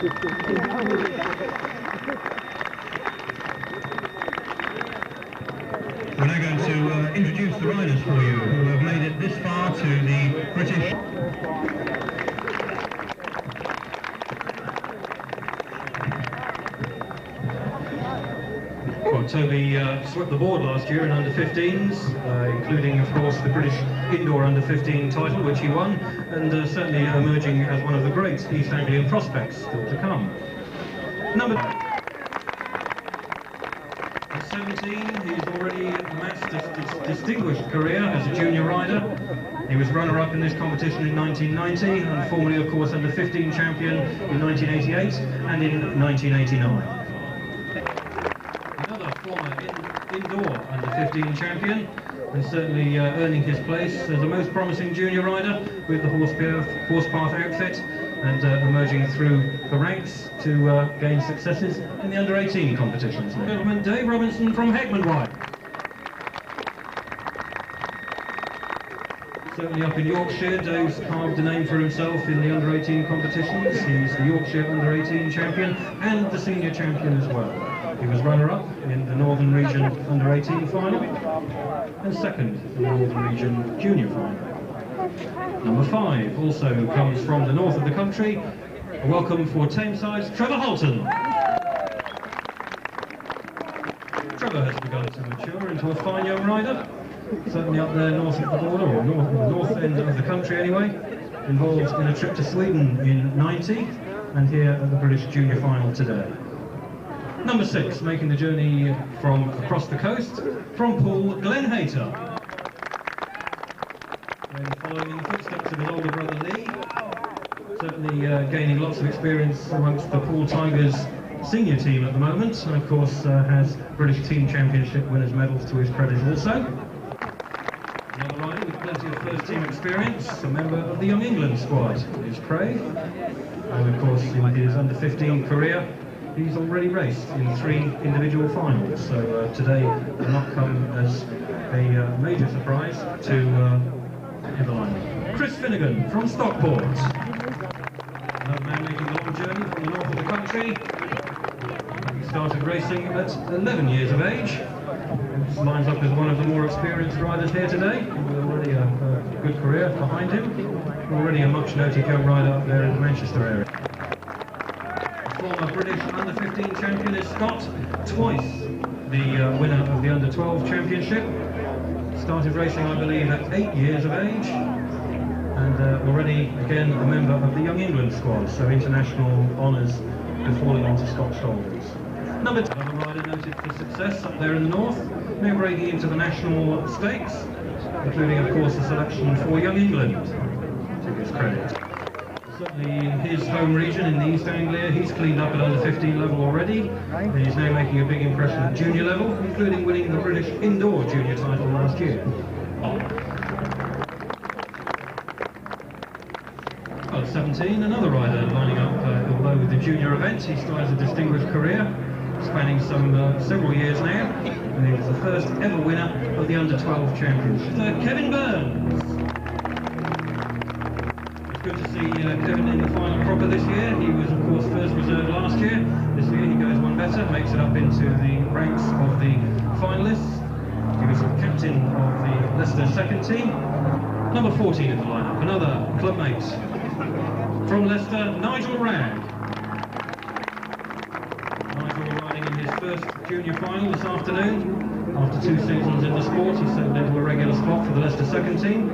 We're now going to introduce the riders for you who have made it this far to the British. Well, Toby swept the board last year in under-15s, including, of course, the British Indoor Under-15 title, which he won, and certainly emerging as one of the great East Anglian prospects still to come. Number 17, he's already amassed a distinguished career as a junior rider. He was runner-up in this competition in 1990 and formerly, of course, under-15 champion in 1988 and in 1989. Another former indoor under-15 champion, and certainly earning his place as the most promising junior rider with the Horsepath outfit, and emerging through the ranks to gain successes in the under-18 competitions. Gentleman Dave Robinson from Heckman-White. Certainly up in Yorkshire, Dave's carved a name for himself in the under-18 competitions. He's the Yorkshire under-18 champion and the senior champion as well. He was runner-up in the Northern Region under-18 final and second in the Northern Region junior final. Number 5 also comes from the north of the country. A welcome for Tameside's Trevor Holton. Trevor has begun to mature into a fine young rider, certainly up there north of the border, or north end of the country anyway, involved in a trip to Sweden in '90 and here at the British Junior Final today. Number 6, making the journey from across the coast, from Poole, Glenn Hayter. And following in the footsteps of his older brother Lee, certainly gaining lots of experience amongst the Poole Tigers senior team at the moment, and of course has British Team Championship winners' medals to his credit also. Another rider with plenty of first team experience, a member of the Young England squad is Craig, and of course in his under-15 career he's already raced in 3 individual finals, so today will not come as a major surprise to the lineup. Chris Finnegan from Stockport. Another man making the long journey from the north of the country. He started racing at 11 years of age. This lines up as one of the more experienced riders here today, with already a good career behind him. Already a much noted young rider up there in the Manchester area. Former British under-15 champion is Scott, twice the winner of the under-12 championship. Started racing, I believe, at 8 years of age, and already again a member of the Young England squad, so international honours are falling onto Scott's shoulders. Number 2, another rider noted for success up there in the north, now breaking into the national stakes, including of course a selection for Young England, to his credit. Certainly in his home region, in the East Anglia, he's cleaned up at under-15 level already, and he's now making a big impression at junior level, including winning the British Indoor Junior title last year. At 17, another rider lining up, although with the junior event, he started a distinguished career, spanning several years now, and he was the first ever winner of the under-12 championship. Kevin Burns. Good to see Kevin in the final proper this year. He was, of course, first reserve last year. This year he goes one better, makes it up into the ranks of the finalists. He was captain of the Leicester second team. Number 14 in the lineup, another clubmate from Leicester, Nigel Ragg. Nigel riding in his first junior final this afternoon. After 2 seasons in the sport, he's settled into a regular spot for the Leicester second team.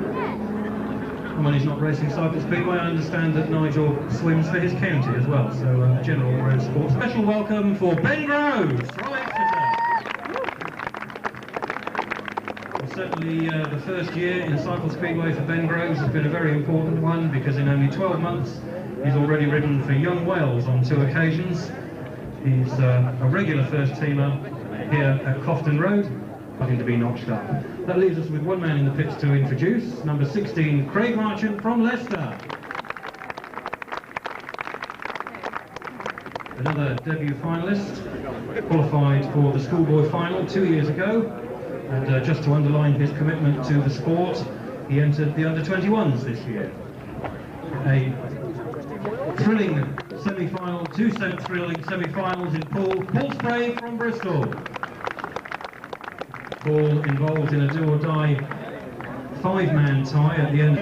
And when he's not racing Cyprus Speedway, I understand that Nigel swims for his county as well, so general road sport. Special welcome for Ben Groves from Exeter. Well, certainly the first year in Cyprus Speedway for Ben Groves has been a very important one, because in only 12 months he's already ridden for Young Wales on 2 occasions. He's a regular first teamer here at Cofton Road, looking to be notched up. That leaves us with one man in the pits to introduce, number 16, Craig Marchant from Leicester. Another debut finalist, qualified for the schoolboy final 2 years ago, and just to underline his commitment to the sport, he entered the under-21s this year. A thrilling semi-final, two thrilling semi-finals in pool. Paul Spray from Bristol. Paul involved in a do-or-die five-man tie at the end.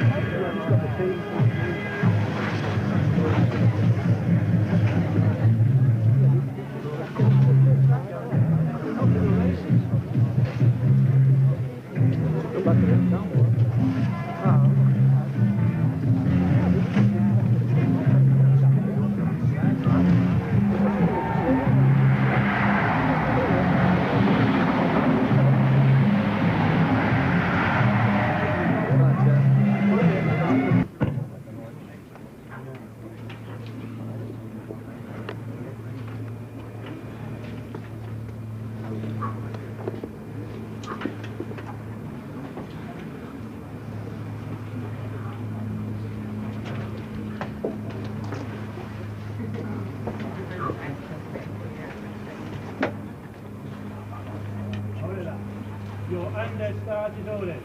Your understarted orders.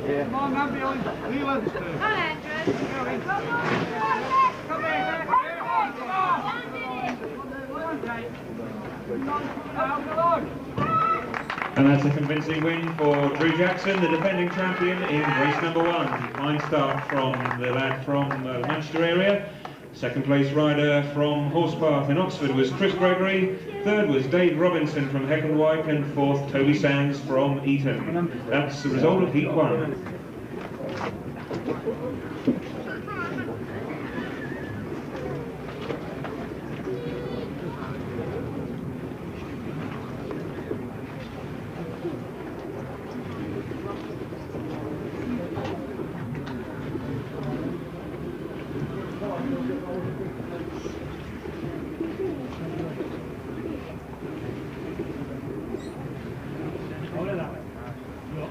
Come on, man, behind. Wheel us. Come on, Andrew. Come here. And that's a convincing win for Drew Jackson, the defending champion in race number 1. Fine start from the lad from the Manchester area. Second place rider from Horsepath in Oxford was Chris Gregory. Third was Dave Robinson from Heckenwyke, and fourth Toby Sands from Eton. That's the result of Heat 1.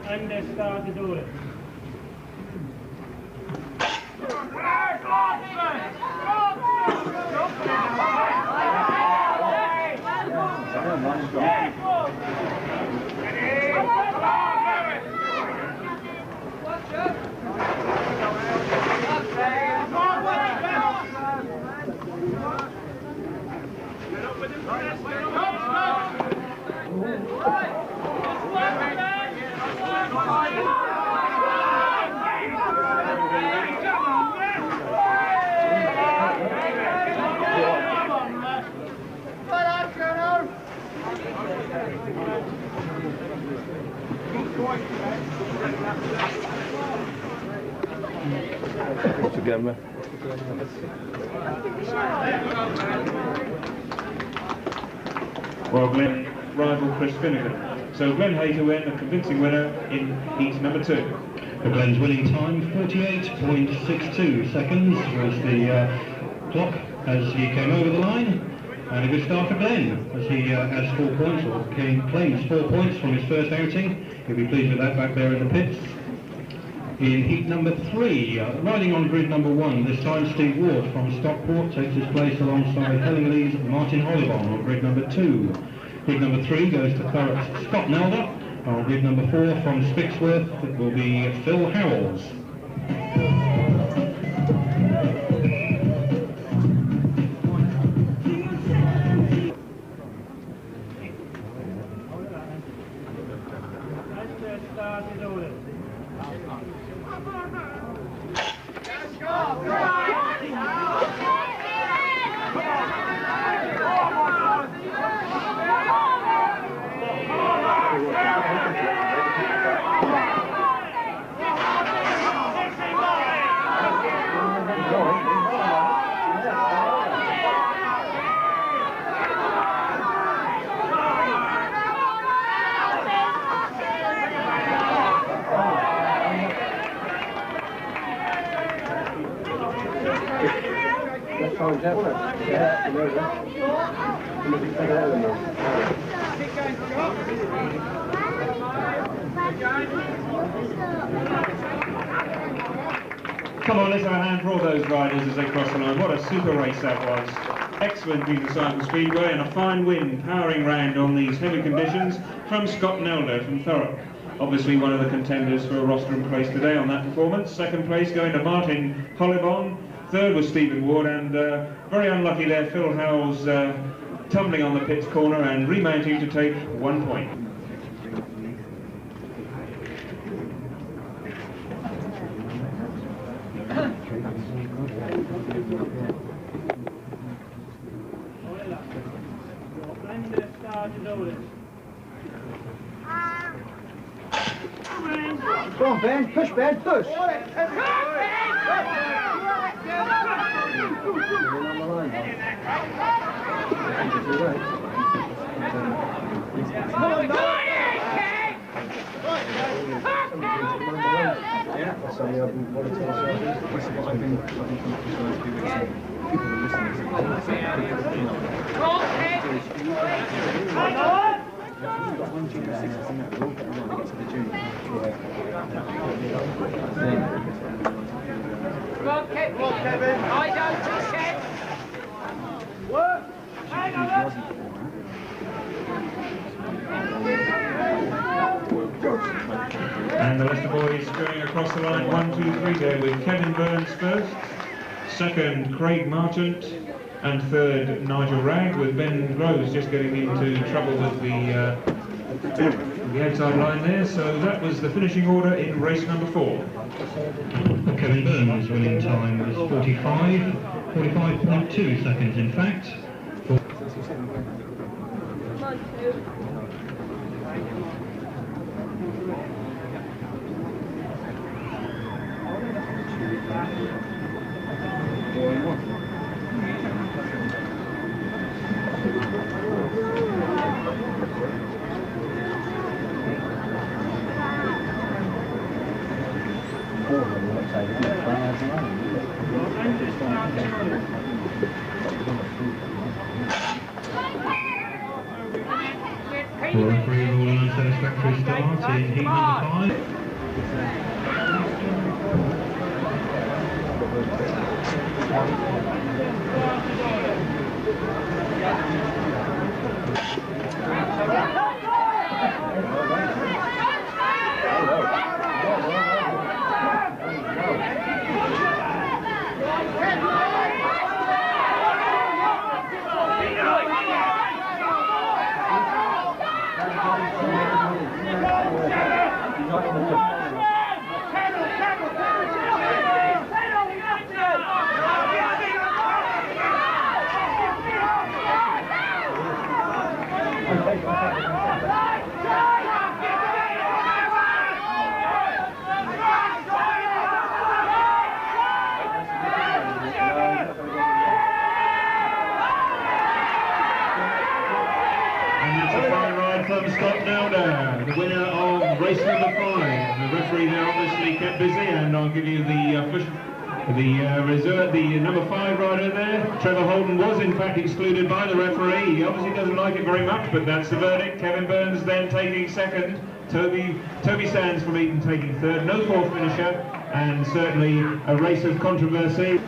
Understarted orders. What's the game, Well, Glenn rival Chris Finnegan. So Glenn Hayter win, a convincing winner in heat number 2. Glenn's winning time, 48.62 seconds was the clock as he came over the line. And a good start for Glenn as he has 4 points, or claims 4 points from his first outing. He'll be pleased with that back there in the pits. In heat number 3, riding on grid number 1, this time Steve Ward from Stockport takes his place alongside Hellinglee's Martin Hollibon on grid number 2. Grid number 3 goes to Thurrock's Scott Nelder. On grid number 4 from Spixworth, it will be Phil Howells. Understarted orders. That's fine, Jeff. Yeah, Come on, let's have a hand for all those riders as they cross the line. What a super race that was. Excellent unicycle Speedway and a fine wind powering round on these heavy conditions from Scott Nelder from Thurrock. Obviously one of the contenders for a rostrum place today on that performance. Second place going to Martin Hollibon. Third was Stephen Ward, and very unlucky there, Phil Howells tumbling on the pits corner and remounting to take 1 point. Go on, Ben. Push, Ben. Push. Kevin. I don't push it. Work. Hang on. And the Leicester boys going across the line, 1, 2, 3 there with Kevin Burns first, second Craig Marchant, and third Nigel Ragg, with Ben Groves just getting into trouble with the outside line there. So that was the finishing order in race number 4. Kevin Burns' winning time was 45.2 seconds in fact. Referee rule an unsatisfactory start in heat number 5. From Scott Nelder, the winner of race number 5. The referee there obviously kept busy, and I'll give you the reserve, the number 5 rider there. Trevor Holden was in fact excluded by the referee. He obviously doesn't like it very much, but that's the verdict. Kevin Burns then taking second. Toby Sands from Eton taking third. No fourth finisher, and certainly a race of controversy.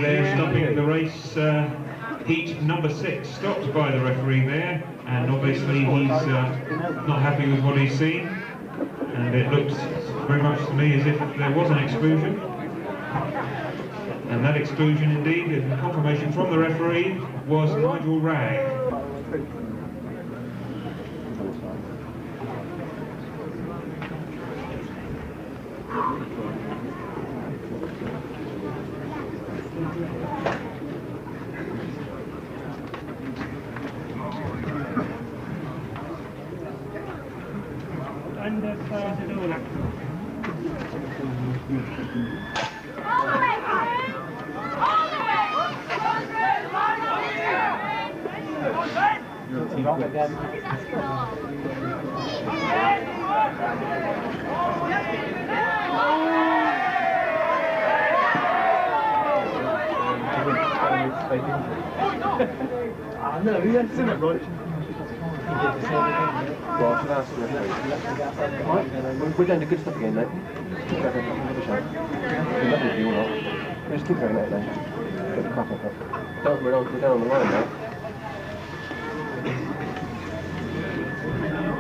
There stopping the race, heat number 6, stopped by the referee there, and obviously he's not happy with what he's seen, and it looks very much to me as if there was an exclusion, and that exclusion indeed, in confirmation from the referee, was Nigel Ragg. No, he hasn't seen it, right? We're doing the good stuff again, mate. Have a shot. We're lovely if you or not. Just keep going out there. Get the crap up. We're down on the line now.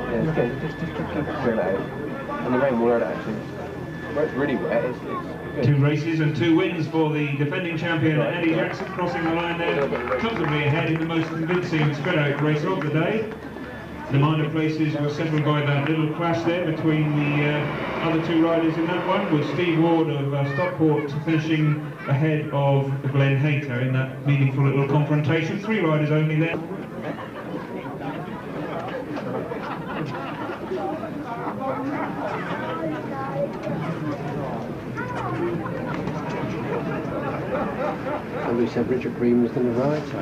Yeah, it's good. Just keep going out. And the rain will let it actually. Where it's really wet, it's good. 2 races and 2 wins for the defending champion Eddie Jackson, crossing the line there comfortably ahead in the most convincing spread out race of the day. The minor places were settled by that little clash there between the other 2 riders in that one, with Steve Ward of Stockport finishing ahead of Glenn Hayter in that meaningful little confrontation. 3 riders only there. Somebody said Richard Green was going to ride, so.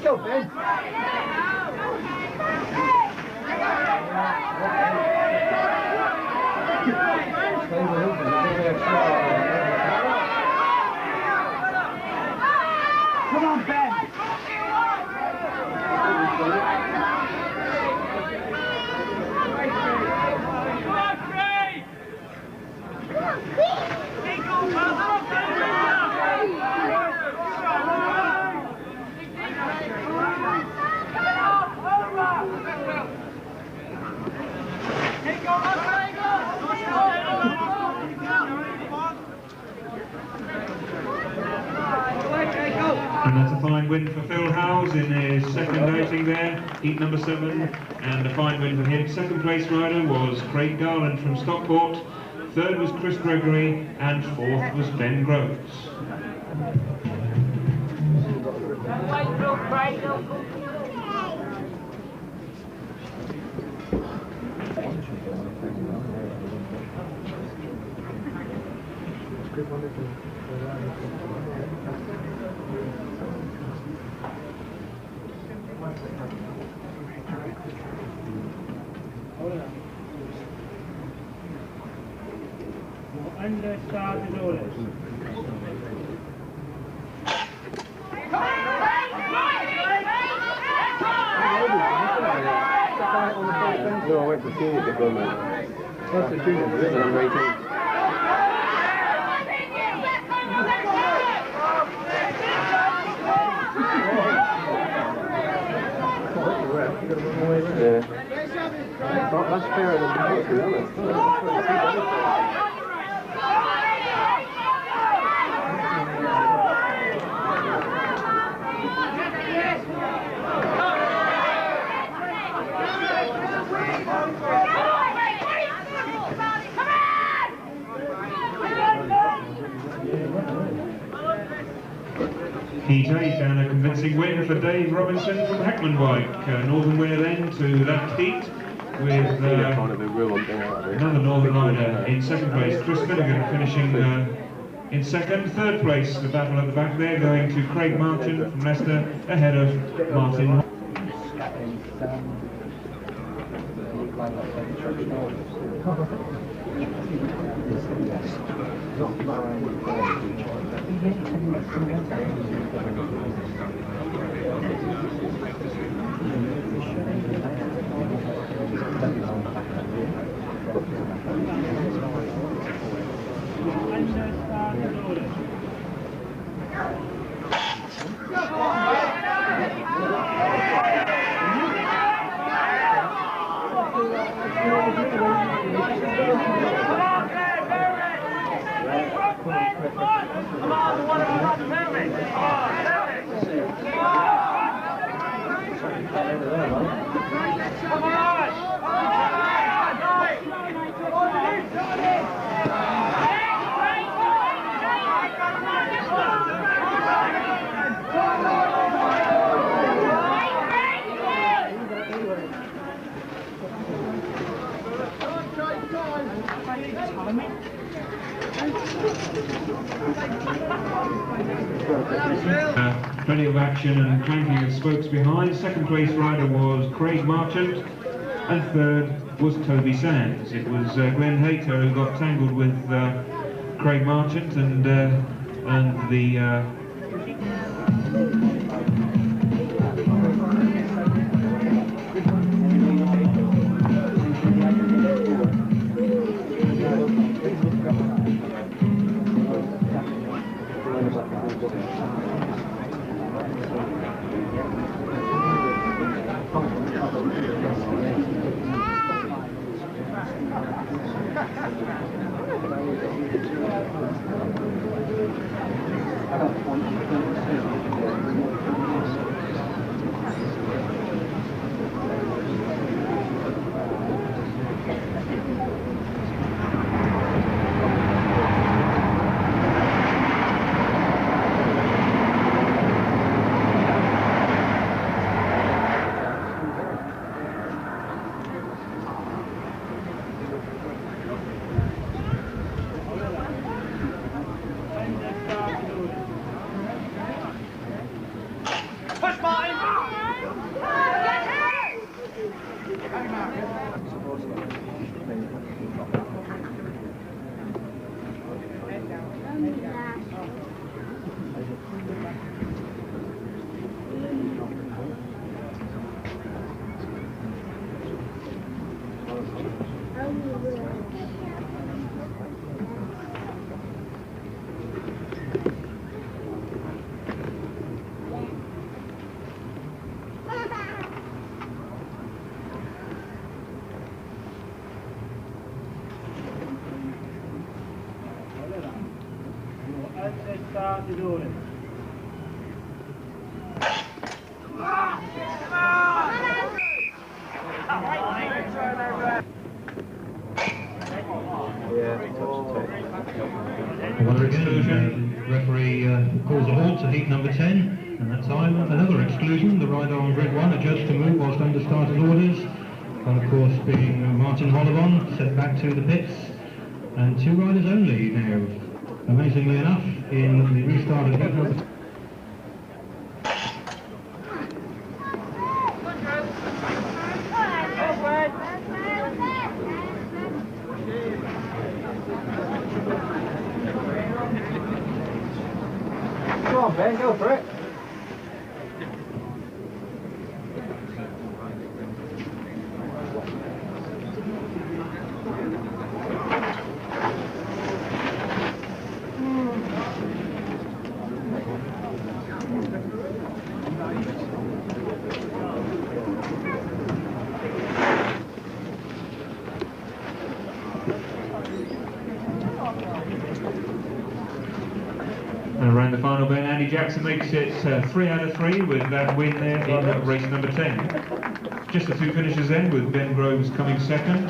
Go, Ben. Come on, Ben. And that's a fine win for Phil Howes in his second outing there, heat number 7, and a fine win for him. Second place rider was Craig Garland from Stockport, third was Chris Gregory, and fourth was Ben Groves. Understarted orders. No, I went for junior diploma. What's the junior diploma? Yeah. That's fairer than the Heat 8 and a convincing win for Dave Robinson from Heckman Bike. Northern winner then to that heat with another Northern rider in second place, Chris Finnegan finishing in second. Third place, the battle at the back there going to Craig Marchant from Leicester ahead of Martin. Plenty of action and clanking of spokes behind. Second place rider was Craig Marchant, and third was Toby Sands. It was Glenn Hayter who got tangled with Craig Marchant and the Another exclusion. Referee calls a halt to heat number 10, and that time another exclusion. The rider on grid 1 adjusts to move whilst under started orders. One, of course, being Martin Hollowon, sent back to the pits, and 2 riders only now. Amazingly enough, in the restarted heat number 10. Come on, Ben, go for it. And around the final bend, Andy Jackson makes it 3 out of 3 with that win there in race number 10. Just the 2 finishes then, with Ben Groves coming second.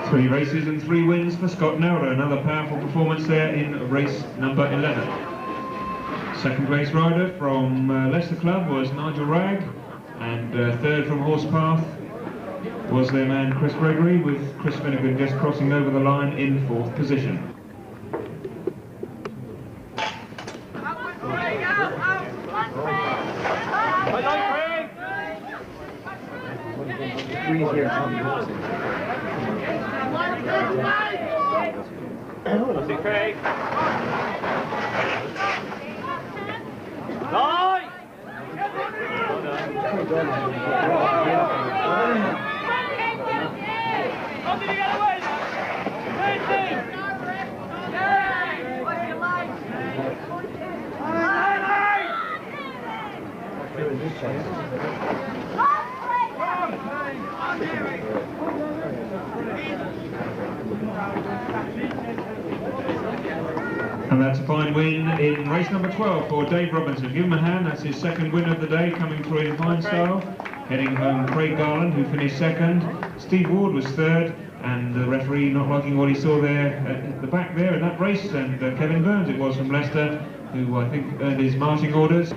Three races and 3 wins for Scott Nowra. Another powerful performance there in race number 11. Second place rider from Leicester Club was Nigel Ragg, and third from Horsepath was their man Chris Gregory, with Chris Finnegan just crossing over the line in 4th position. What's it, Craig? Right! How did he get away? 13! And that's a fine win in race number 12 for Dave Robinson. Give him a hand, that's his second win of the day, coming through in fine style. Heading home, Craig Garland, who finished second. Steve Ward was third, and the referee not liking what he saw there at the back there in that race. And Kevin Burns, it was from Leicester, who I think earned his marching orders.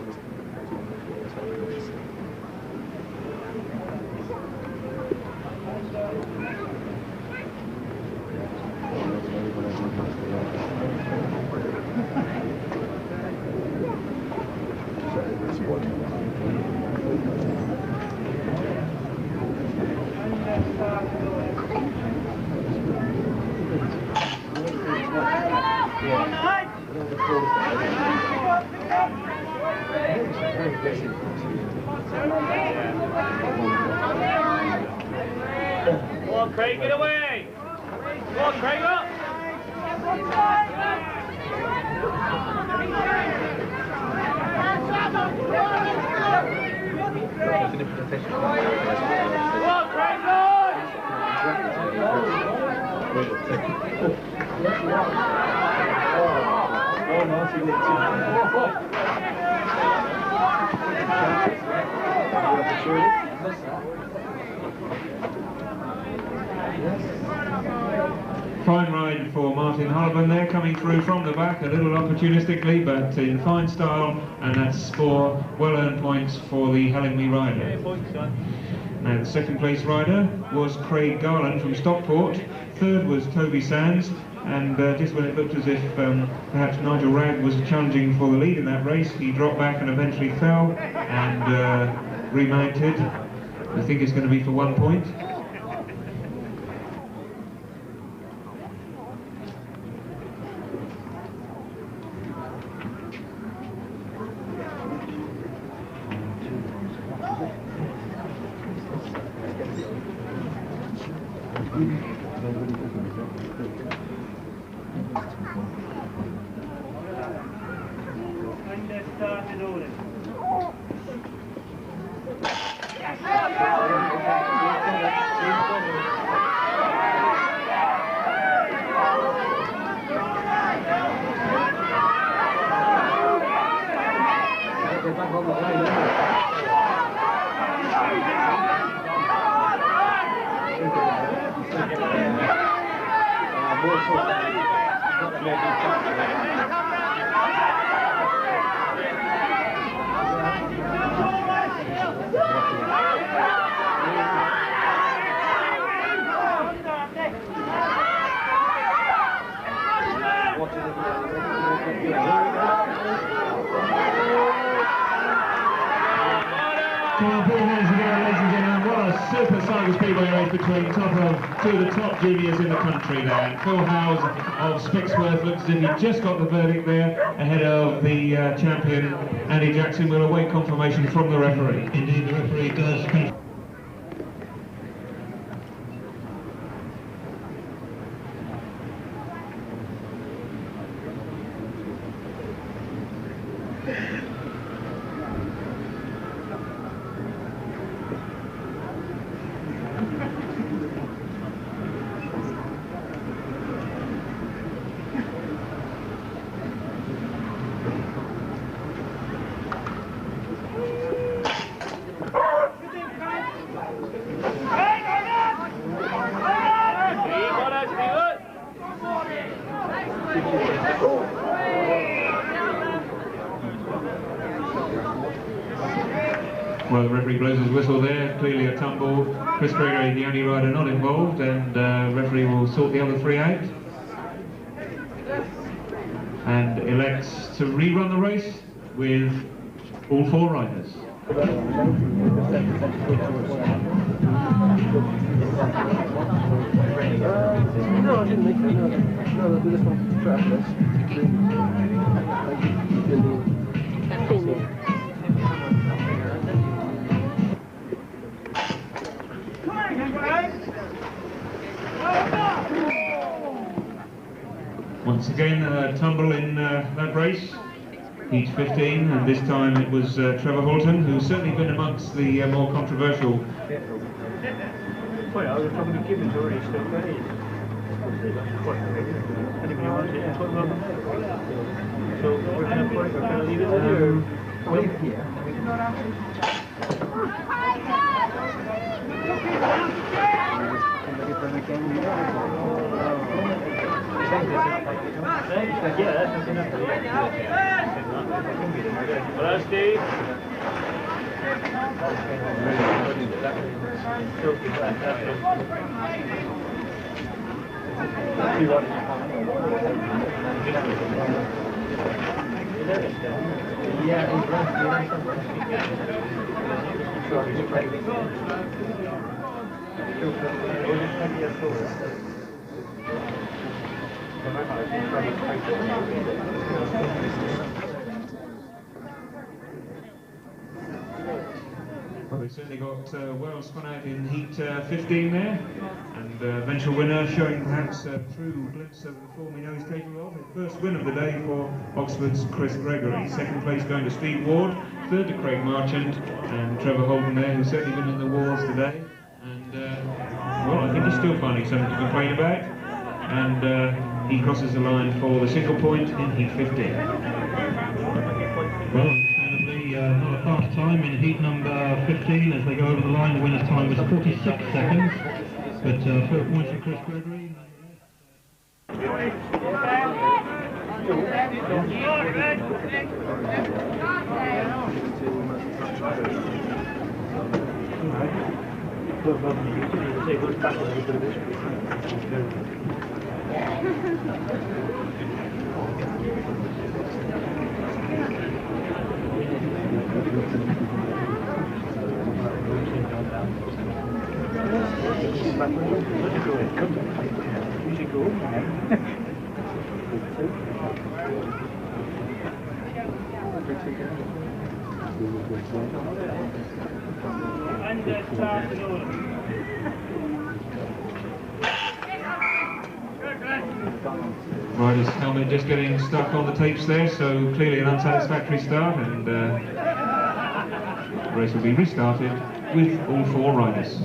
Come on, Craig, get away! Come on, Craig, up! Come on, Craig, Fine ride for Martin Harban there, coming through from the back a little opportunistically, but in fine style, and that's 4 well-earned points for the Hellingme rider. Now the second place rider was Craig Garland from Stockport, third was Toby Sands, and just when it looked as if perhaps Nigel Ragg was challenging for the lead in that race, he dropped back and eventually fell and remounted. I think it's going to be for 1 point. Super Cycle Speedway race between two of the top juniors in the country there. And Phil Howes of Spixworth looks as if he just got the verdict there ahead of the champion Andy Jackson. We'll await confirmation from the referee. Indeed, the referee does. Well, the referee blows his whistle there, clearly a tumble. Chris Gregory, the only rider not involved, and referee will sort the other 3 out. And elects to rerun the race with all 4 riders. No, didn't think so, no. No, they'll do this one straight after this. Once again, tumble in that race, heat 15, and this time it was Trevor Holton, who's certainly been amongst the more controversial. Well, I was probably given to already still there. Anybody wants it? So we're going to put it, we're going to leave it there. Leave it here. Yeah, that's enough. Well, Steve. Well, we certainly got well spun out in heat 15 there, and eventual winner showing perhaps a true glimpse of the form we know he's capable of. His first win of the day for Oxford's Chris Gregory, second place going to Steve Ward, third to Craig Marchant, and Trevor Holden there, who's certainly been in the wars today. And well, I think he's still finding something to complain about, and he crosses the line for the single point in heat 15. Well, not a fast time in heat number 15 as they go over the line. The winner's time was 46 seconds, but 4 points for Chris Gregory. Rider's helmet just getting stuck on the tapes there, so clearly an unsatisfactory start, and the race will be restarted with all 4 riders.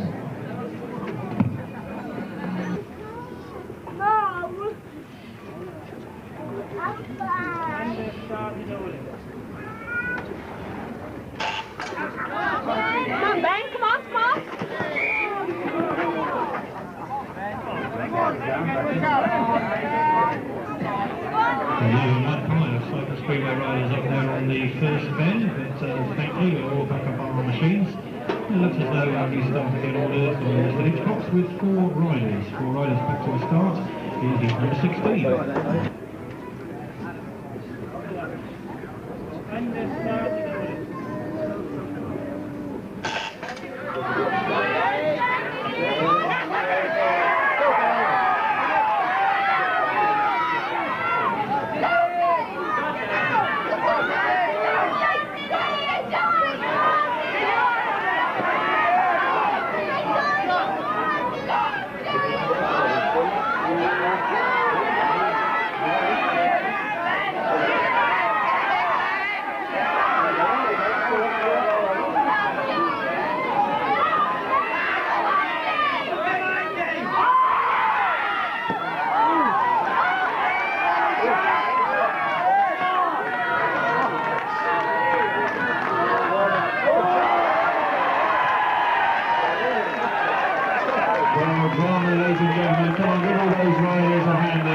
Come on, Ben, come on, come on. The Speedway riders up there on the first bend, but thankfully we're all back up on our machines. It looks as though we start to get orders on the footage box with 4 riders. 4 riders back to the start in heat number 16.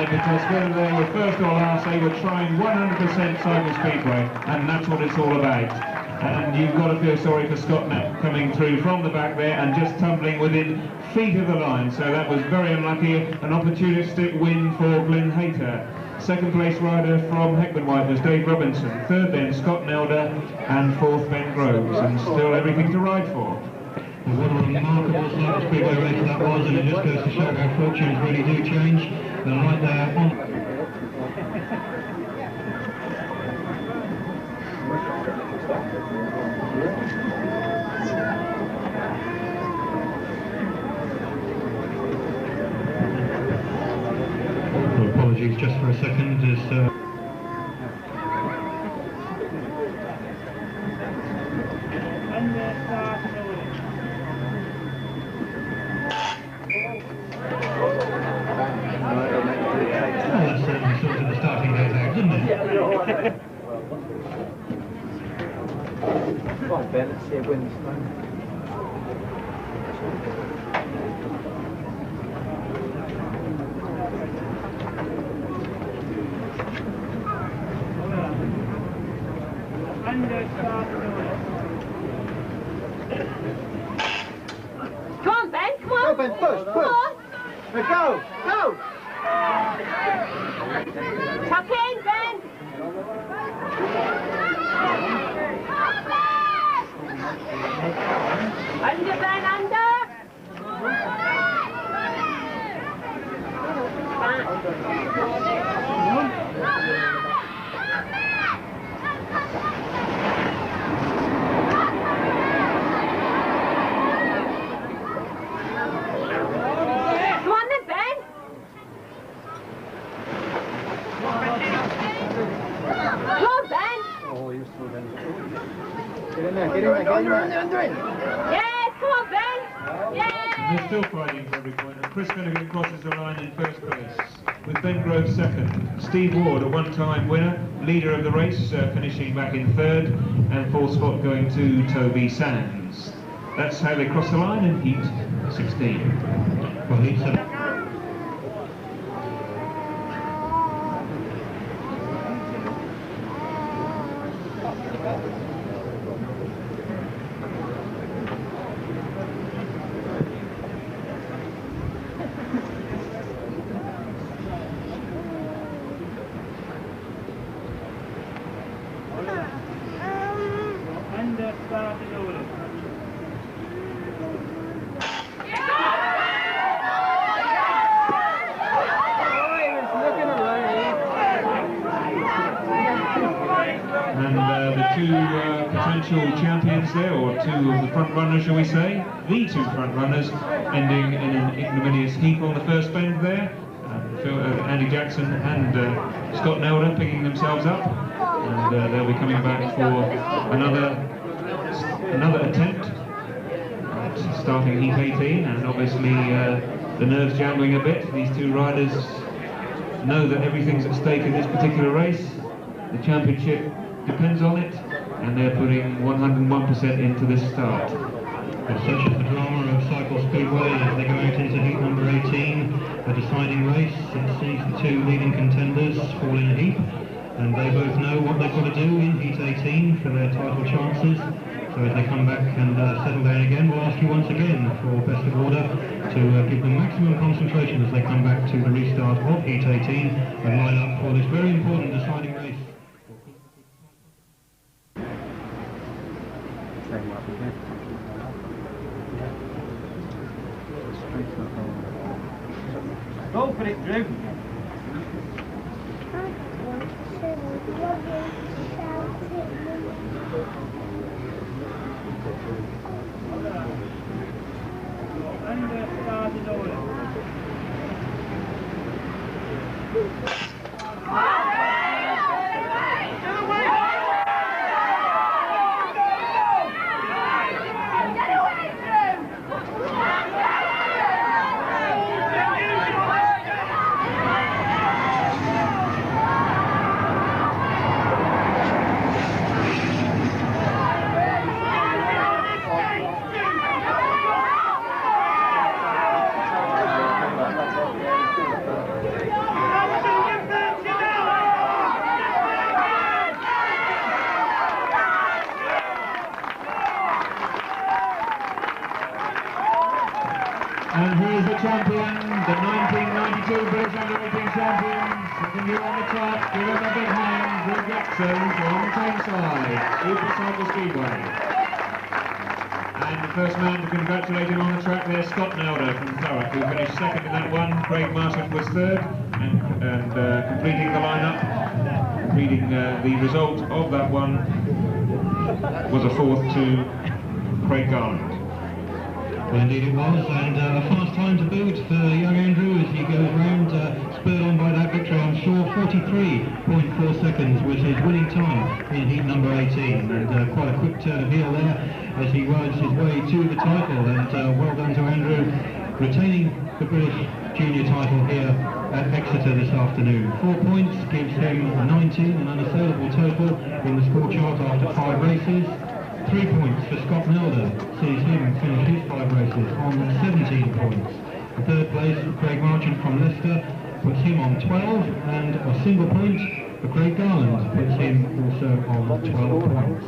Because whether they were first or last, they were trying 100% Cycle Speedway, and that's what it's all about. And you've got to feel sorry for Scott Knapp coming through from the back there and just tumbling within feet of the line. So that was very unlucky. An opportunistic win for Glenn Hayter. Second place rider from Heckman White was Dave Robinson. Third then Scott Nelder, and fourth Ben Groves, and still everything to ride for. Well, what a remarkable cycle speedway race that was, and it just goes to show how fortunes really do change. And right there on... Well, apologies just for a second, as that certainly sorted the starting gate out, didn't it? Right, Ben, let's see who wins. Come on, Ben, come on. Go, Ben, push, push. Come on. Go, go. Tuck in, Ben. Under, Ben, under. Come on then, Ben. Come on, Ben. Oh, you're still Ben. Get in there, get in there, get in there. Yes, come on, Ben. Yes. They're still fighting for every point, and Chris Finnegan crosses the line in first place, with Ben Grove second. Steve Ward, a one-time winner, leader of the race, finishing back in third, and fourth spot going to Toby Sands. That's how they cross the line in heat 16. Well, heat 7. Potential champions there, or two of the front runners, shall we say, the two front runners, ending in an ignominious heap on the first bend there. Andy Jackson and Scott Nelder picking themselves up, and they'll be coming back for another attempt at starting heat 18, and obviously the nerves jangling a bit. These two riders know that everything's at stake in this particular race. The championship depends on it, and they're putting 101% into this start. Well, such is the drama of cycle speedway as they go out into heat number 18, a deciding race. It sees the two leading contenders fall in a heap, and they both know what they've got to do in heat 18 for their title chances. So as they come back and settle down again, we'll ask you once again for best of order to give them maximum concentration as they come back to the restart of heat 18 and line up for this very important deciding race. Go for it, Drew. And here's the champion, the 1992 British Under-18 champions. Second year on the top, give him a big hand, Drew Jackson from Tameside, Super Cycle Speedway. And the first man to congratulate him on the track there, Scott Nelder from Thurrock, who finished second in that one. Craig Martin was third, and completing the lineup, reading the result of that one, was a fourth to Craig Garland. Well, indeed it was, and a fast time to boot for young Andrew as he goes round, spurred on by that victory, I'm sure. 43.4 seconds was his winning time in heat number 18, and quite a quick turn of heel there as he rides his way to the title, and well done to Andrew, retaining the British junior title here at Exeter this afternoon. 4 points gives him 19, an unassailable total in the score chart after 5 races. 3 points for Scott Nelder sees him finish his 5 races on 17 points. The third place for Craig Martin from Leicester puts him on 12, and a single point for Craig Garland puts him also on 12 points.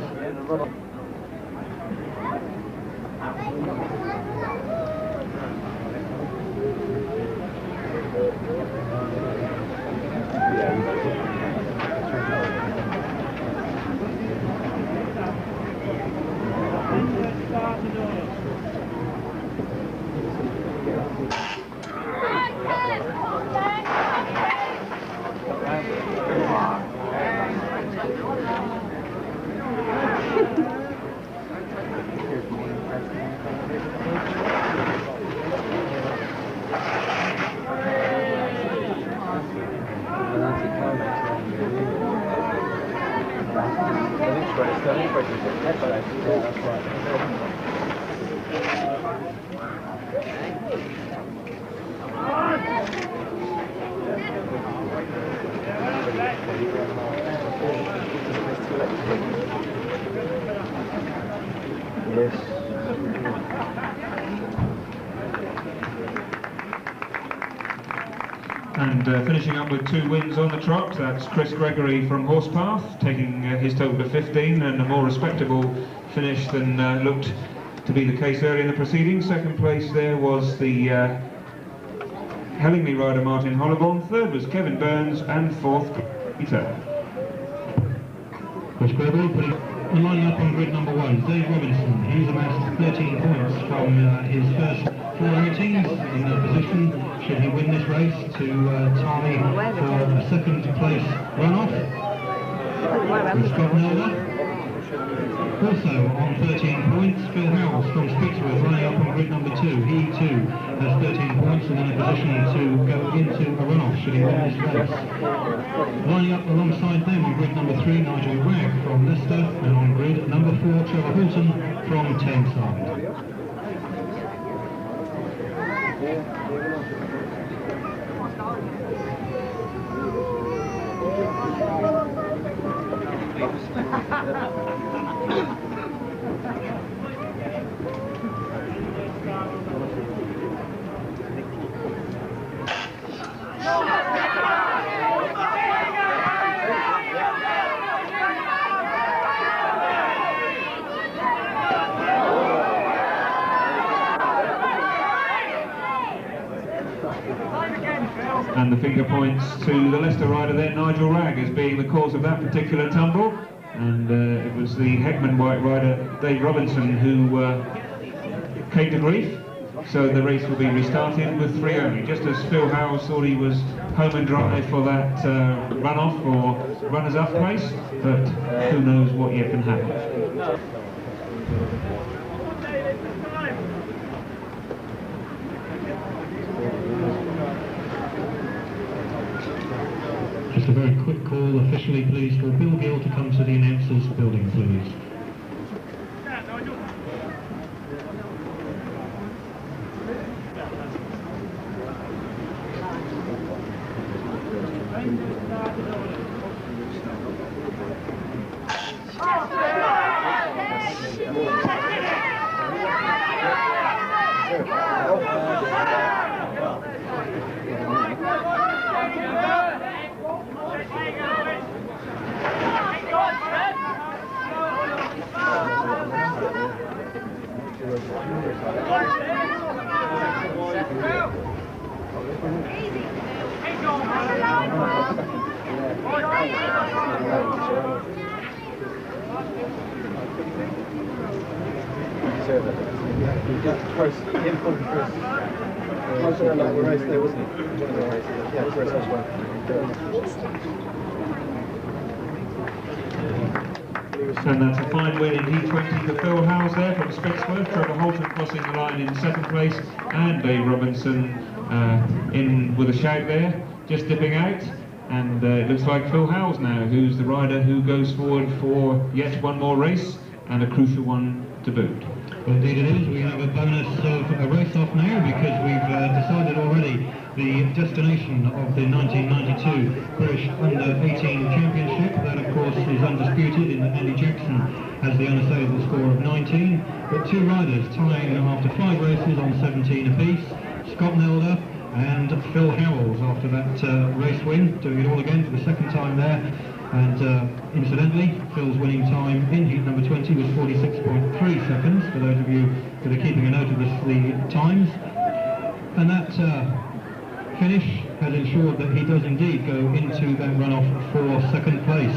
And finishing up with 2 wins on the trot, that's Chris Gregory from Horsepath, taking his total to 15, and a more respectable finish than looked to be the case earlier in the proceedings. Second place there was the Hellingly rider Martin Holliborn, third was Kevin Burns, and fourth Peter. Chris Gregory putting the line up on grid number 1. Dave Robinson, he's amassed 13 points from his first 4 outings, in a position, should he win this race, to tally for a second place runoff. With Scott Nelder. Also on 13 points, Phil Howells from Speedway running up on grid number 2. He too has 13 points and in a position to go into a runoff should he win this race. Lining up alongside them on grid number 3, Nigel Wagg from Leicester, and on grid number 4, Trevor Hulton from Tameside. And the finger points to the Leicester rider there, Nigel Wagg, as being the cause of that particular tumble. And it was the Heckman White rider, Dave Robinson, who came to grief. So the race will be restarted with 3 only, just as Phil Howells thought he was home and dry for that runoff or runners-up place, but who knows what yet can happen. Just a very quick call officially, please, for Bill Gill to come to the announcers building, please. Chris, him called Chris. Like the race there, wasn't it? One of the races. Yeah, Chris as well. And that's a fine win in Heat 20 for Phil Howes there from Spexworth. Trevor Holton crossing the line in second place, and Dave Robinson in with a shout there, just dipping out. And it looks like Phil Howes now, who's the rider who goes forward for yet one more race, and a crucial one to boot. Well, indeed it is. We have a bonus of a race off now, because we've decided already the destination of the 1992 British Under-18 Championship. That, of course, is undisputed in that Andy Jackson has the unassailable score of 19, but two riders tying after 5 races on 17 apiece, Scott Nelder and Phil Howells, after that race win, doing it all again for the second time there. And incidentally, Phil's winning time in heat number 20 was 46.3 seconds, for those of you that are keeping a note of the times. And that finish has ensured that he does indeed go into that runoff for second place.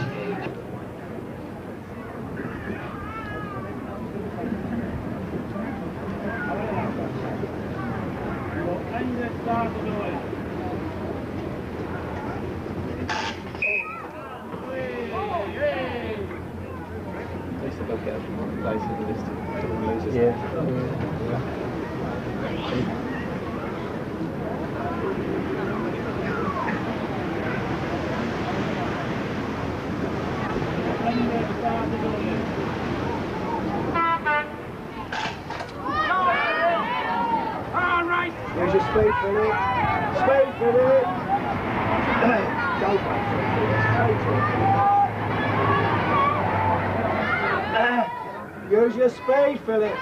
There's your speed for it. Speed for it. Go back. Use your speed, Philip.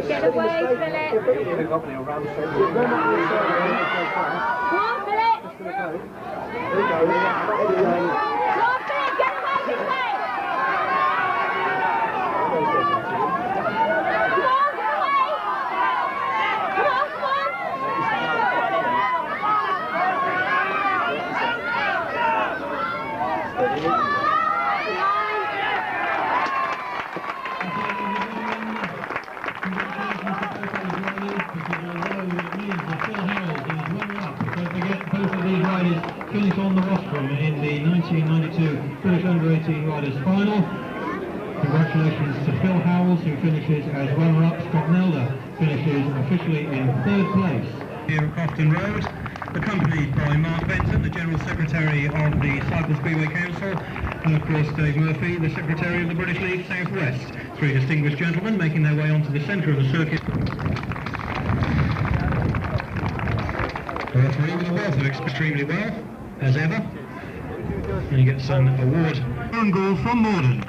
Get away, Philip. Come on, Philip. There you go. Finish on the rostrum in the 1992 British Under-18 Riders Final. Congratulations to Phil Howells, who finishes as runner-up. Scott Nelder finishes officially in 3rd place. Here at Crofton Road, accompanied by Mark Benton, the General Secretary of the Cycle Speedway Council, and of course Dave Murphy, the Secretary of the British League South West. 3 distinguished gentlemen making their way onto the centre of the circuit. The referee with a wealth of extremely well, as ever, and he gets an award. Own goal from Morden.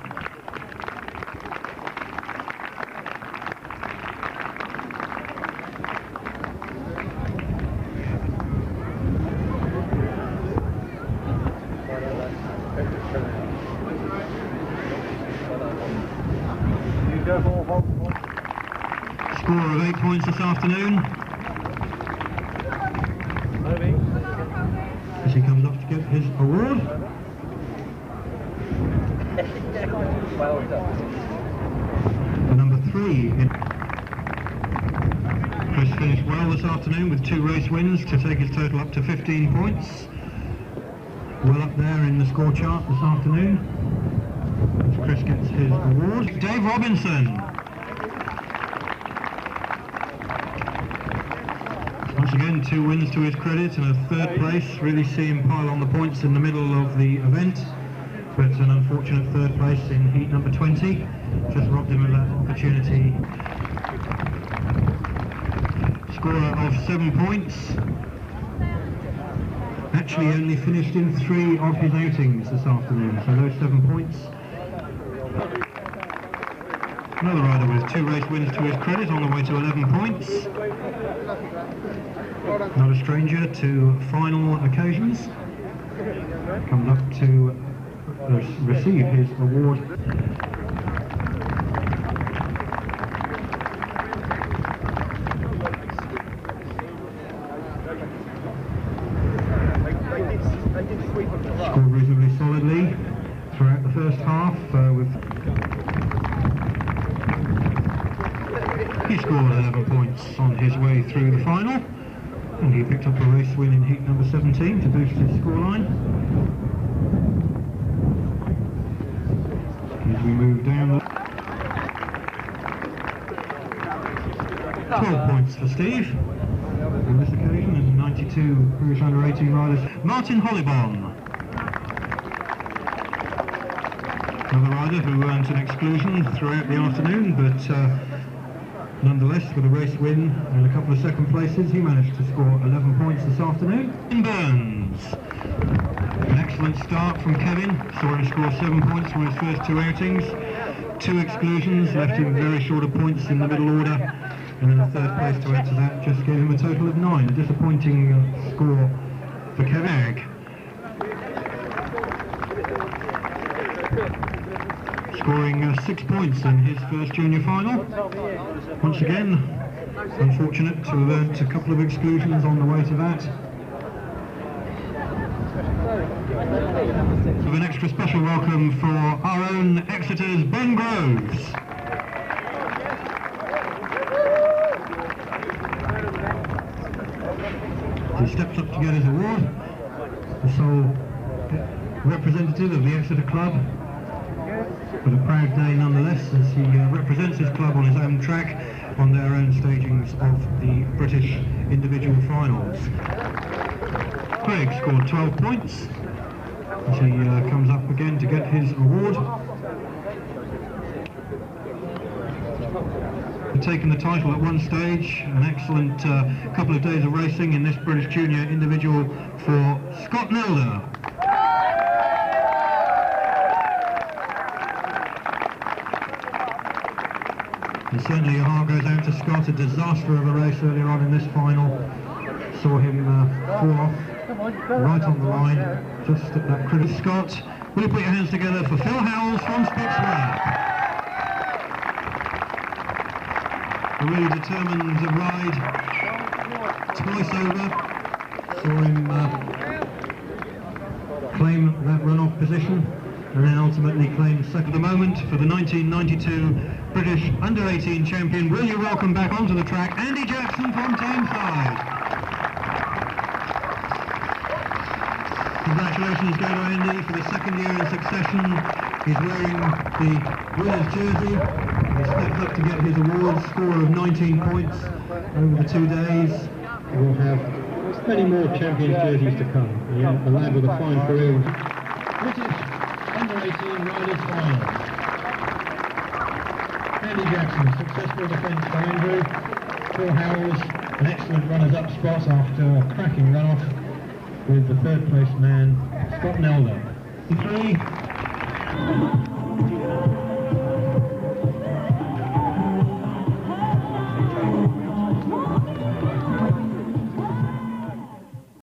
Score of 8 points this afternoon. As he comes up to get his award. The number 3 in Chris finished well this afternoon with 2 race wins to take his total up to 15 points. Well up there in the score chart this afternoon as Chris gets his award. Dave Robinson. Once again, 2 wins to his credit and a 3rd place. Really see him pile on the points in the middle of the event, but an unfortunate 3rd place in heat number 20 just robbed him of that opportunity. Scorer of 7 points. Actually only finished in 3 of his outings this afternoon, so those 7 points. Another rider with 2 race wins to his credit, on the way to 11 points. Not a stranger to final occasions. Comes up to receive his award. Scored reasonably solidly throughout the first half with points on his way through the final, and he picked up a race win in heat number 17 to boost his scoreline. As we move down, 12 points for Steve on this occasion, and 92 British under-18 riders. Martin Hollybon, another rider who earned an exclusion throughout the afternoon, but nonetheless, with a race win and a couple of second places, he managed to score 11 points this afternoon. Burns, an excellent start from Kevin, saw him score 7 points from his first 2 outings. 2 exclusions left him very short of points in the middle order, and then a 3rd place to add to that just gave him a total of 9. A disappointing score for Kevin. Scoring 6 points in his first junior final. Once again, unfortunate to have earned a couple of exclusions on the way to that. With an extra special welcome for our own Exeter's Ben Groves. He steps up to get his award, the sole representative of the Exeter club. But a proud day nonetheless, as he represents his club on his own track on their own stagings of the British individual finals. Craig scored 12 points as he comes up again to get his award. He'd taken the title at one stage, an excellent couple of days of racing in this British Junior individual for Scott Nelder. And certainly your heart goes out to Scott. A disaster of a race earlier on in this final. Saw him fall off right on the line, just at that critical. Scott, will you put your hands together for Phil Howells from Speedway? A really determined ride, twice over. Saw him claim that runoff position, and then ultimately claimed second. At the moment for the 1992 British under-18 champion, will you welcome back onto the track Andy Jackson from Tameside. Congratulations go to Andy for the 2nd year in succession. He's wearing the winner's jersey. He stepped up to get his award, score of 19 points over the 2 days. We'll have many more champions jerseys to come. Yeah, a lad with a fine career. British under-18 riders final. Andy Jackson, successful defence by Andrew. Phil Howells, an excellent runners-up spot after a cracking runoff with the 3rd place man, Scott Nelder. 3.